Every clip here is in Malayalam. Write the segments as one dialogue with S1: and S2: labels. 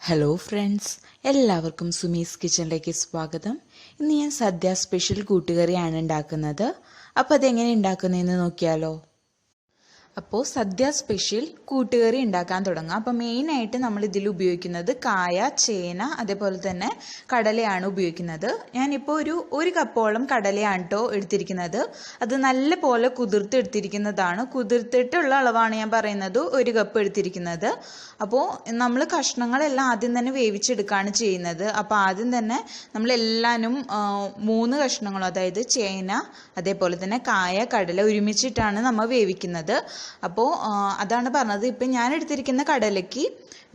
S1: ഹലോ ഫ്രണ്ട്സ്, എല്ലാവർക്കും സുമീസ് കിച്ചണിലേക്ക് സ്വാഗതം. ഇന്ന് ഞാൻ സദ്യ സ്പെഷ്യൽ കൂട്ടുകറിയാണ് ഉണ്ടാക്കുന്നത്. അപ്പോൾ അതെങ്ങനെ ഉണ്ടാക്കുന്നതെന്ന് നോക്കിയാലോ. അപ്പോൾ സദ്യ സ്പെഷ്യൽ കൂട്ടുകറി ഉണ്ടാക്കാൻ തുടങ്ങാം. അപ്പോൾ മെയിനായിട്ട് നമ്മൾ ഇതിൽ ഉപയോഗിക്കുന്നത് കായ, ചേന, അതേപോലെ തന്നെ കടലയാണ് ഉപയോഗിക്കുന്നത്. ഞാനിപ്പോൾ ഒരു കപ്പോളം കടലയാണ് കേട്ടോ എടുത്തിരിക്കുന്നത്. അത് നല്ല പോലെ കുതിർത്തെടുത്തിരിക്കുന്നതാണ്. കുതിർത്തിട്ടുള്ള അളവാണ് ഞാൻ പറയുന്നത്. 1 കപ്പ് എടുത്തിരിക്കുന്നത്. അപ്പോൾ നമ്മൾ കഷ്ണങ്ങളെല്ലാം ആദ്യം തന്നെ വേവിച്ചെടുക്കുകയാണ് ചെയ്യുന്നത്. അപ്പോൾ ആദ്യം തന്നെ നമ്മളെല്ലാനും 3 കഷ്ണങ്ങളും, അതായത് ചേന, അതേപോലെ തന്നെ കായ, കടല ഒരുമിച്ചിട്ടാണ് നമ്മൾ വേവിക്കുന്നത്. അപ്പോൾ അതാണ് പറഞ്ഞത്. ഇപ്പം ഞാൻ എടുത്തിരിക്കുന്ന കടലയ്ക്ക്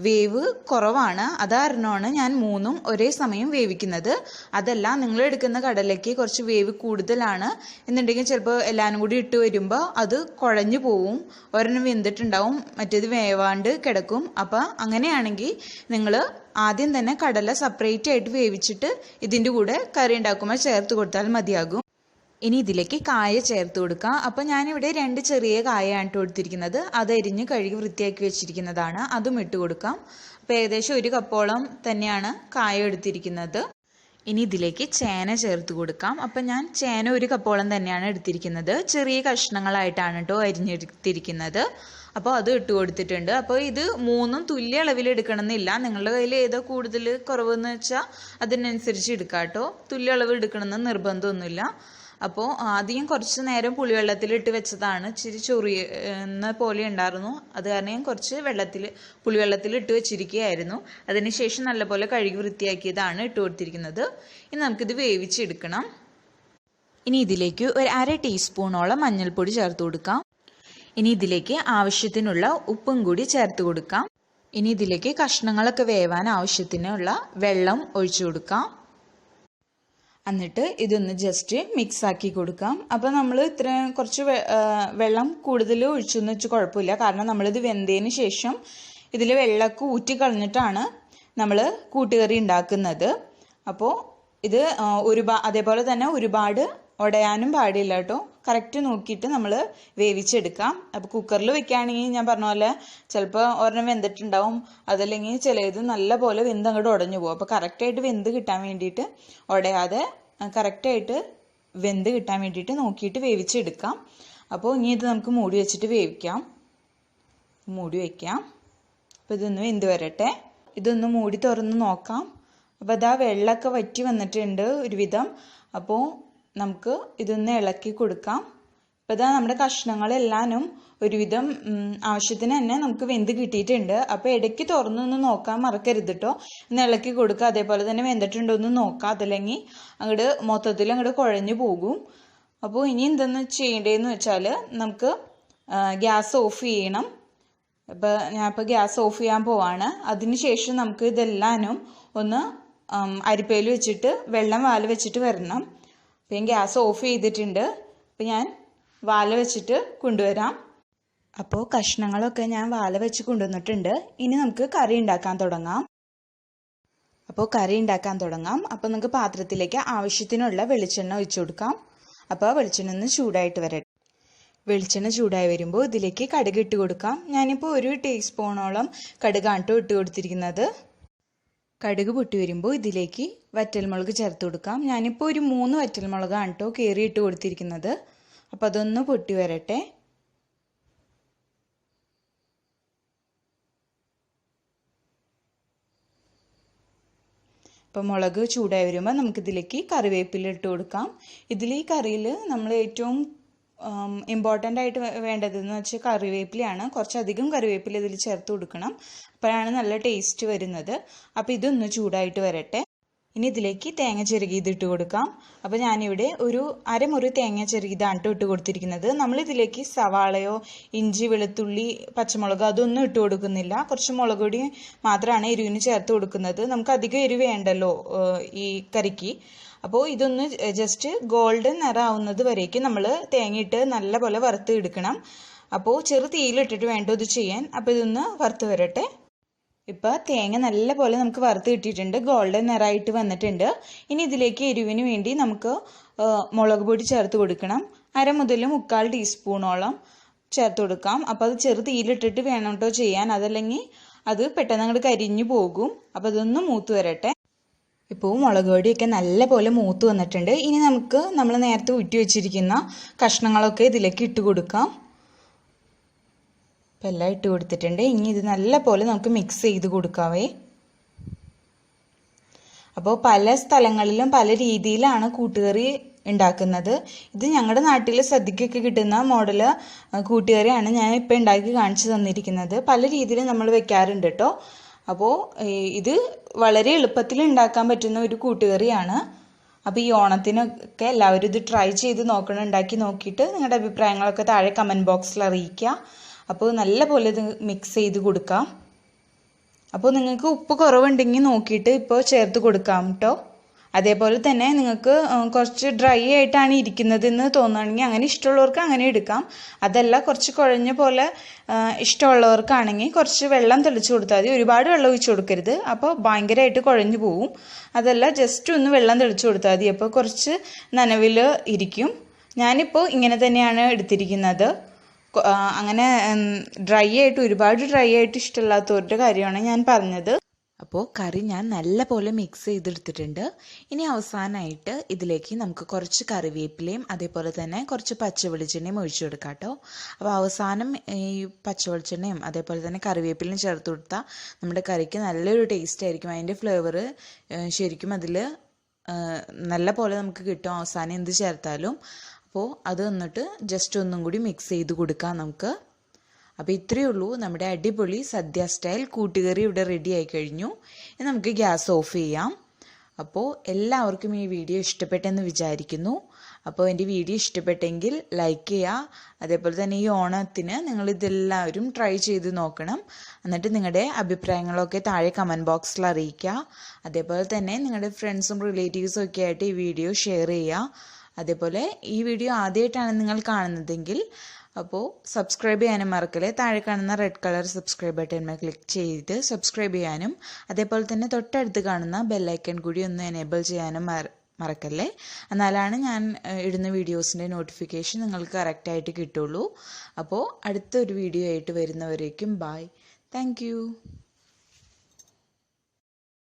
S1: വേവ് കുറവാണ്. അതാരണമാണ് ഞാൻ 3ഉം ഒരേ സമയം വേവിക്കുന്നത്. അതല്ല, നിങ്ങൾ എടുക്കുന്ന കടലയ്ക്ക് കുറച്ച് വേവ് കൂടുതലാണ് എന്നുണ്ടെങ്കിൽ ചിലപ്പോൾ എല്ലാവരും കൂടി ഇട്ട് വരുമ്പോൾ അത് കുഴഞ്ഞു പോവും. ഒരെണ്ണം വെന്തിട്ടുണ്ടാവും, മറ്റേത് വേവാണ്ട് കിടക്കും. അപ്പോൾ അങ്ങനെയാണെങ്കിൽ നിങ്ങൾ ആദ്യം തന്നെ കടല സെപ്പറേറ്റ് ആയിട്ട് വേവിച്ചിട്ട് ഇതിൻ്റെ കൂടെ കറി ഉണ്ടാക്കുമ്പോൾ ചേർത്ത് കൊടുത്താൽ മതിയാകും. ഇനി ഇതിലേക്ക് കായ ചേർത്ത് കൊടുക്കാം. അപ്പം ഞാനിവിടെ 2 ചെറിയ കായയാണ് കൊടുത്തിരിക്കുന്നത്. അത് അരിഞ്ഞ് കഴുകി വൃത്തിയാക്കി വെച്ചിരിക്കുന്നതാണ്. അതും ഇട്ട് കൊടുക്കാം. അപ്പോൾ ഏകദേശം 1 കപ്പോളം തന്നെയാണ് കായ എടുത്തിരിക്കുന്നത്. ഇനി ഇതിലേക്ക് ചേന ചേർത്ത് കൊടുക്കാം. അപ്പം ഞാൻ ചേന 1 കപ്പോളം തന്നെയാണ് എടുത്തിരിക്കുന്നത്. ചെറിയ കഷ്ണങ്ങളായിട്ടാണ് കേട്ടോ അരിഞ്ഞെടുത്തിരിക്കുന്നത്. അപ്പോൾ അത് ഇട്ട് കൊടുത്തിട്ടുണ്ട്. അപ്പോൾ ഇത് 3ഉം തുല്യ അളവിൽ എടുക്കണമെന്നില്ല. നിങ്ങളുടെ കയ്യിൽ ഏതോ കൂടുതൽ കുറവെന്ന് വെച്ചാൽ അതിനനുസരിച്ച് എടുക്കാം കേട്ടോ. തുല്യ അളവ് എടുക്കണമെന്ന് നിർബന്ധമൊന്നുമില്ല. അപ്പോൾ ആദ്യം കുറച്ച് നേരം പുളിവെള്ളത്തിലിട്ട് വെച്ചതാണ്. ഇച്ചിരി ചൊറിയുന്ന പോലെ ഉണ്ടായിരുന്നു. അത് കാരണം ഞാൻ കുറച്ച് പുളിവെള്ളത്തിൽ ഇട്ട് വെച്ചിരിക്കുകയായിരുന്നു. അതിനുശേഷം നല്ലപോലെ കഴുകി വൃത്തിയാക്കിയതാണ് ഇട്ട് കൊടുത്തിരിക്കുന്നത്. ഇനി നമുക്കിത് വേവിച്ചെടുക്കണം. ഇനി ഇതിലേക്ക് 1/2 ടീസ്പൂണോളം മഞ്ഞൾപ്പൊടി ചേർത്ത് കൊടുക്കാം. ഇനി ഇതിലേക്ക് ആവശ്യത്തിനുള്ള ഉപ്പും കൂടി ചേർത്ത് കൊടുക്കാം. ഇനി ഇതിലേക്ക് കഷ്ണങ്ങളൊക്കെ വേവാൻ ആവശ്യത്തിനുള്ള വെള്ളം ഒഴിച്ചു കൊടുക്കാം. എന്നിട്ട് ഇതൊന്ന് ജസ്റ്റ് മിക്സ് ആക്കി കൊടുക്കാം. അപ്പോൾ നമ്മൾ കുറച്ച് വെള്ളം കൂടുതൽ ഒഴിച്ചെന്ന് വെച്ച് കുഴപ്പമില്ല. കാരണം നമ്മളിത് വെന്തതിന് ശേഷം ഇതിൽ വെള്ളമൊക്കെ ഊറ്റി കളഞ്ഞിട്ടാണ് നമ്മൾ കൂട്ടുകറി ഉണ്ടാക്കുന്നത്. അപ്പോൾ ഇത് അതേപോലെ തന്നെ ഒരുപാട് ഉടയാനും പാടില്ല കേട്ടോ. കറക്റ്റ് നോക്കിയിട്ട് നമ്മൾ വേവിച്ചെടുക്കാം. അപ്പോൾ കുക്കറിൽ വെക്കുകയാണെങ്കിൽ ഞാൻ പറഞ്ഞ പോലെ ചിലപ്പോൾ ഒരെണ്ണം വെന്തിട്ടുണ്ടാവും. അതല്ലെങ്കിൽ ചിലത് നല്ല പോലെ വെന്ത് അങ്ങോട്ട് ഉടഞ്ഞു പോകും. അപ്പോൾ കറക്റ്റായിട്ട് വെന്ത് കിട്ടാൻ വേണ്ടിയിട്ട്, ഉടയാതെ കറക്റ്റായിട്ട് വെന്ത് കിട്ടാൻ വേണ്ടിയിട്ട് നോക്കിയിട്ട് വേവിച്ചെടുക്കാം. അപ്പോൾ ഇനി ഇത് നമുക്ക് മൂടി വെച്ചിട്ട് വേവിക്കാം. മൂടി വയ്ക്കാം. അപ്പോൾ ഇതൊന്ന് വെന്ത് വരട്ടെ. ഇതൊന്ന് മൂടി തുറന്ന് നോക്കാം. അപ്പോൾ അതാ വെള്ളമൊക്കെ വറ്റി വന്നിട്ടുണ്ട് ഒരുവിധം. അപ്പോൾ നമുക്ക് ഇതൊന്ന് ഇളക്കി കൊടുക്കാം. അപ്പോൾ ഇതാ നമ്മുടെ കഷ്ണങ്ങളെല്ലാനും ഒരുവിധം ആവശ്യത്തിന് തന്നെ നമുക്ക് വെന്ത് കിട്ടിയിട്ടുണ്ട്. അപ്പോൾ ഇടയ്ക്ക് തുറന്നൊന്ന് നോക്കാൻ മറക്കരുത് കേട്ടോ. ഒന്ന് ഇളക്കി കൊടുക്കുക. അതേപോലെ തന്നെ വെന്തിട്ടുണ്ടോ എന്ന് നോക്കാം. അതല്ലെങ്കിൽ മൊത്തത്തിൽ അങ്ങോട്ട് കുഴഞ്ഞു പോകും. അപ്പോൾ ഇനി എന്തെന്ന് ചെയ്യേണ്ടതെന്ന് വെച്ചാൽ നമുക്ക് ഗ്യാസ് ഓഫ് ചെയ്യണം. അപ്പോൾ ഞാനിപ്പോൾ ഗ്യാസ് ഓഫ് ചെയ്യാൻ പോവാണ്. അതിനുശേഷം നമുക്ക് ഇതെല്ലാനും ഒന്ന് അരിപ്പയിൽ വെച്ചിട്ട് വെള്ളം വാല വെച്ചിട്ട് വരണം. അപ്പോൾ ഞാൻ ഗ്യാസ് ഓഫ് ചെയ്തിട്ടുണ്ട്. അപ്പോൾ ഞാൻ വാല വെച്ചിട്ട് കൊണ്ടുവരാം. അപ്പോൾ കഷ്ണങ്ങളൊക്കെ ഞാൻ വാല വെച്ച് കൊണ്ടുവന്നിട്ടുണ്ട്. ഇനി നമുക്ക് കറി ഉണ്ടാക്കാൻ തുടങ്ങാം. അപ്പോൾ നമുക്ക് പാത്രത്തിലേക്ക് ആവശ്യത്തിനുള്ള വെളിച്ചെണ്ണ ഒഴിച്ചു കൊടുക്കാം. അപ്പോൾ വെളിച്ചെണ്ണ ഒന്ന് ചൂടായിട്ട് വരട്ടെ. വെളിച്ചെണ്ണ ചൂടായി വരുമ്പോൾ ഇതിലേക്ക് കടുക് ഇട്ട് കൊടുക്കാം. ഞാനിപ്പോൾ 1 ടീസ്പൂണോളം കടുകാണ് കേട്ടോ ഇട്ട് കൊടുത്തിരിക്കുന്നത്. കടുക് പൊട്ടി വരുമ്പോൾ ഇതിലേക്ക് വറ്റൽമുളക് ചേർത്ത് കൊടുക്കാം. ഞാനിപ്പോൾ 3 വറ്റൽമുളകാണ് കേട്ടോ കീറി ഇട്ട് കൊടുത്തിരിക്കുന്നത്. അപ്പോൾ അതൊന്ന് പൊട്ടി വരട്ടെ. അപ്പോൾ മുളക് ചൂടായി വരുമ്പോൾ നമുക്കിതിലേക്ക് കറിവേപ്പില ഇട്ട് കൊടുക്കാം. ഈ കറിയിൽ നമ്മൾ ഏറ്റവും ഇമ്പോർട്ടൻ്റ് ആയിട്ട് വേണ്ടതെന്ന് വെച്ചാൽ കറിവേപ്പിലയാണ്. കുറച്ചധികം കറിവേപ്പില ഇതിൽ ചേർത്ത് കൊടുക്കണം. അപ്പോഴാണ് നല്ല ടേസ്റ്റ് വരുന്നത്. അപ്പോൾ ഇതൊന്ന് ചൂടായിട്ട് വരട്ടെ. ഇനി ഇതിലേക്ക് തേങ്ങ ചിരകിയത് കൊടുക്കാം. അപ്പോൾ ഞാനിവിടെ ഒരു അരമുറി തേങ്ങ ചിരകിയതാണ് ഇട്ട് കൊടുത്തിരിക്കുന്നത്. നമ്മളിതിലേക്ക് സവാളയോ ഇഞ്ചി, വെളുത്തുള്ളി, പച്ചമുളക് അതൊന്നും ഇട്ട് കൊടുക്കുന്നില്ല. കുറച്ച് മുളക് പൊടി മാത്രമാണ് എരിവിന് ചേർത്ത് കൊടുക്കുന്നത്. നമുക്ക് അധികം എരിവ് വേണ്ടല്ലോ ഈ കറിക്ക്. അപ്പോൾ ഇതൊന്ന് ജസ്റ്റ് ഗോൾഡൻ നിറമാവുന്നത് വരേക്കും നമ്മൾ തേങ്ങയിട്ട് നല്ലപോലെ വറുത്ത് എടുക്കണം. അപ്പോൾ ചെറു തീയിലിട്ടിട്ട് വേണ്ട ഇത് ചെയ്യാൻ. അപ്പോൾ ഇതൊന്ന് വറുത്ത് വരട്ടെ. ഇപ്പോൾ തേങ്ങ നല്ല പോലെ നമുക്ക് വറുത്ത് കിട്ടിയിട്ടുണ്ട്. ഗോൾഡൻ നിറമായിട്ട് വന്നിട്ടുണ്ട്. ഇനി ഇതിലേക്ക് എരിവിന് വേണ്ടി നമുക്ക് മുളക് പൊടി ചേർത്ത് കൊടുക്കണം. 1/2 മുതൽ 3/4 ടീസ്പൂണോളം ചേർത്ത് കൊടുക്കാം. അപ്പോൾ അത് ചെറു തീയിലിട്ടിട്ട് വേണം കേട്ടോ ചെയ്യാൻ. അതല്ലെങ്കിൽ അത് പെട്ടെന്ന് അങ്ങോട്ട് കരിഞ്ഞു പോകും. അപ്പോൾ അതൊന്ന് മൂത്ത് വരട്ടെ. ഇപ്പോൾ മുളക് പൊടിയൊക്കെ നല്ല പോലെ മൂത്ത് വന്നിട്ടുണ്ട്. ഇനി നമുക്ക് നമ്മൾ നേരത്തെ ഊറ്റി വെച്ചിരിക്കുന്ന കഷ്ണങ്ങളൊക്കെ ഇതിലേക്ക് ഇട്ട് കൊടുക്കാം. അപ്പോൾ എല്ലാം ഇട്ട് കൊടുത്തിട്ടുണ്ട്. ഇനി ഇത് നല്ല പോലെ നമുക്ക് മിക്സ് ചെയ്ത് കൊടുക്കാവേ. അപ്പോൾ പല സ്ഥലങ്ങളിലും പല രീതിയിലാണ് കൂട്ടുകറി ഉണ്ടാക്കുന്നത്. ഇത് ഞങ്ങളുടെ നാട്ടിൽ സദ്യക്കൊക്കെ കിട്ടുന്ന മോഡൽ കൂട്ടുകറിയാണ് ഞാൻ ഇപ്പോൾ ഉണ്ടാക്കി കാണിച്ചു തന്നിരിക്കുന്നത്. പല രീതിയിൽ നമ്മൾ വെക്കാറുണ്ട് കേട്ടോ. അപ്പോൾ ഇത് വളരെ എളുപ്പത്തിൽ ഉണ്ടാക്കാൻ പറ്റുന്ന ഒരു കൂട്ടുകറിയാണ്. അപ്പോൾ ഈ ഓണത്തിനൊക്കെ എല്ലാവരും ഇത് ട്രൈ ചെയ്ത് നോക്കണം. ഉണ്ടാക്കി നോക്കിയിട്ട് നിങ്ങളുടെ അഭിപ്രായങ്ങളൊക്കെ താഴെ കമൻറ്റ് ബോക്സിൽ അറിയിക്കുക. അപ്പോൾ നല്ല പോലെ ഇത് മിക്സ് ചെയ്ത് കൊടുക്കാം. അപ്പോൾ നിങ്ങൾക്ക് ഉപ്പ് കുറവുണ്ടെങ്കിൽ നോക്കിയിട്ട് ഇപ്പോൾ ചേർത്ത് കൊടുക്കാം കേട്ടോ. അതേപോലെ തന്നെ നിങ്ങൾക്ക് കുറച്ച് ഡ്രൈ ആയിട്ടാണ് ഇരിക്കുന്നതെന്ന് തോന്നുകയാണെങ്കിൽ അങ്ങനെ ഇഷ്ടമുള്ളവർക്ക് അങ്ങനെ എടുക്കാം. അതല്ല കുറച്ച് കുഴഞ്ഞ പോലെ ഇഷ്ടമുള്ളവർക്കാണെങ്കിൽ കുറച്ച് വെള്ളം തെളിച്ച് കൊടുത്താൽ മതി. ഒരുപാട് വെള്ളം ഒഴിച്ച് കൊടുക്കരുത്, അപ്പോൾ ഭയങ്കരമായിട്ട് കുഴഞ്ഞു പോവും. അതല്ല ജസ്റ്റ് ഒന്ന് വെള്ളം തെളിച്ച് കൊടുത്താൽ മതി, അപ്പോൾ കുറച്ച് നനവിൽ ഇരിക്കും. ഞാനിപ്പോൾ ഇങ്ങനെ തന്നെയാണ് എടുത്തിരിക്കുന്നത്. അങ്ങനെ ഡ്രൈ ആയിട്ട് ഒരുപാട് ഡ്രൈ ആയിട്ട് ഇഷ്ടമില്ലാത്തവരുടെ കാര്യമാണ് ഞാൻ പറഞ്ഞത്. അപ്പോൾ കറി ഞാൻ നല്ല പോലെ മിക്സ് ചെയ്തെടുത്തിട്ടുണ്ട്. ഇനി അവസാനമായിട്ട് ഇതിലേക്ക് നമുക്ക് കുറച്ച് കറിവേപ്പിലയും അതേപോലെ തന്നെ കുറച്ച് പച്ചവെളിച്ചെണ്ണയും ഒഴിച്ചു കൊടുക്കാം കേട്ടോ. അപ്പോൾ അവസാനം ഈ പച്ചവെളിച്ചെണ്ണയും അതേപോലെ തന്നെ കറിവേപ്പിലയും ചേർത്ത് കൊടുത്താൽ നമ്മുടെ കറിക്ക് നല്ലൊരു ടേസ്റ്റ് ആയിരിക്കും. അതിൻ്റെ ഫ്ലേവർ ശരിക്കും അതിൽ നല്ല പോലെ നമുക്ക് കിട്ടും അവസാനം എന്ത് ചേർത്താലും. അപ്പോൾ അത് എന്നിട്ട് ജസ്റ്റ് ഒന്നും കൂടി മിക്സ് ചെയ്ത് കൊടുക്കാം നമുക്ക്. അപ്പോൾ ഇത്രയേ ഉള്ളൂ, നമ്മുടെ അടിപൊളി സദ്യ സ്റ്റൈൽ കൂട്ടുകറി ഇവിടെ റെഡി ആയി കഴിഞ്ഞു. ഇനി നമുക്ക് ഗ്യാസ് ഓഫ് ചെയ്യാം. അപ്പോൾ എല്ലാവർക്കും ഈ വീഡിയോ ഇഷ്ടപ്പെട്ടെന്ന് വിചാരിക്കുന്നു. അപ്പോൾ എൻ്റെ വീഡിയോ ഇഷ്ടപ്പെട്ടെങ്കിൽ ലൈക്ക് ചെയ്യുക. അതേപോലെ തന്നെ ഈ ഓണത്തിന് നിങ്ങളിതെല്ലാവരും ട്രൈ ചെയ്ത് നോക്കണം. എന്നിട്ട് നിങ്ങളുടെ അഭിപ്രായങ്ങളൊക്കെ താഴെ കമൻറ്റ് ബോക്സിൽ അറിയിക്കുക. അതേപോലെ തന്നെ നിങ്ങളുടെ ഫ്രണ്ട്സും റിലേറ്റീവ്സും ഒക്കെ ആയിട്ട് ഈ വീഡിയോ ഷെയർ ചെയ്യുക. അതേപോലെ ഈ വീഡിയോ ആദ്യമായിട്ടാണ് നിങ്ങൾ കാണുന്നതെങ്കിൽ അപ്പോൾ സബ്സ്ക്രൈബ് ചെയ്യാനും മറക്കല്ലേ. താഴെ കാണുന്ന red colour subscribe button click ചെയ്ത് സബ്സ്ക്രൈബ് ചെയ്യാനും അതേപോലെ തന്നെ തൊട്ടടുത്ത് കാണുന്ന ബെല്ലൈക്കൺ കൂടി ഒന്ന് എനേബിൾ ചെയ്യാനും മറക്കല്ലേ. എന്നാലാണ് ഞാൻ ഇടുന്ന വീഡിയോസിൻ്റെ നോട്ടിഫിക്കേഷൻ നിങ്ങൾക്ക് കറക്റ്റായിട്ട് കിട്ടുള്ളൂ. അപ്പോൾ അടുത്തൊരു വീഡിയോ ആയിട്ട് വരുന്നവരേക്കും ബൈ. താങ്ക്